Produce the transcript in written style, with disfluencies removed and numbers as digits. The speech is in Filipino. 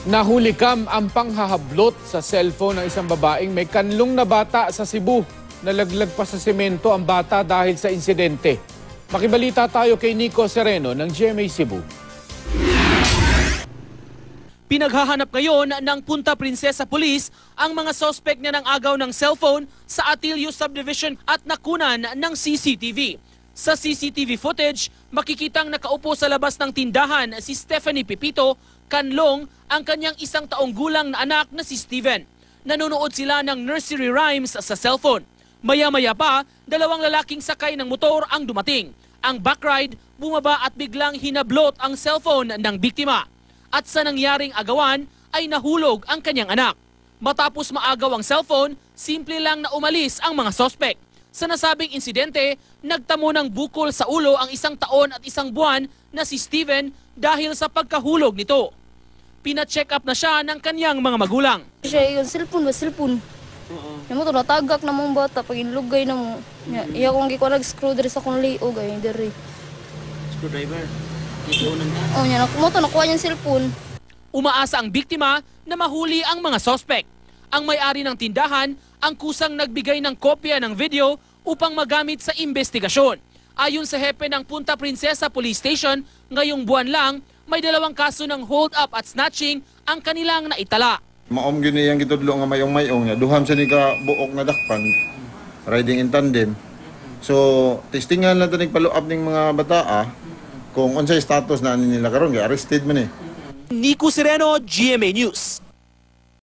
Nahuli kam ang panghahablot sa cellphone ng isang babaeng may kanlong na bata sa Cebu. Nalaglag pa sa semento ang bata dahil sa insidente. Makibalita tayo kay Nico Sereno ng GMA Cebu. Pinaghahanap ngayon ng Punta Princesa Police ang mga sospek na ng agaw ng cellphone sa Atilio Subdivision at nakunan ng CCTV. Sa CCTV footage, makikitang nakaupo sa labas ng tindahan si Stephanie Pipito, kanlong ang kanyang 1 taong gulang na anak na si Steven. Nanonood sila ng nursery rhymes sa cellphone. Maya-maya pa, 2 lalaking sakay ng motor ang dumating. Ang backride, bumaba at biglang hinablot ang cellphone ng biktima. At sa nangyaring agawan ay nahulog ang kanyang anak. Matapos maagaw ang cellphone, simple lang na umalis ang mga sospek. Sa nasabing insidente, nagtamo ng bukol sa ulo ang 1 taon at 1 buwan na si Steven dahil sa pagkahulog nito. Pina-check up na siya ng kanyang mga magulang. Siya yung cellphone ba? Cellphone. Yung mo ito natagak na mong bata pag inlugay na mo. Iya kong giko nag-screw diri sa kong liog ay diri. Screwdriver? Oh, niya mo ito nakuha niyang cellphone. Umaasa ang biktima na mahuli ang mga sospek. Ang may-ari ng tindahan ang kusang nagbigay ng kopya ng video upang magamit sa investigasyon. Ayon sa hepe ng Punta Princesa Police Station, ngayong buwan lang may 2 kaso ng hold up at snatching ang kanilang naitala. Maom gini yang gitudlo nga mayong-mayong nya duham sa ni ka buok na dakpan riding in tandem. So testingan lang tanig follow-up ning mga bataa kung unsay status na nila karon kay arrested man eh. Nico Sereno, GMA News.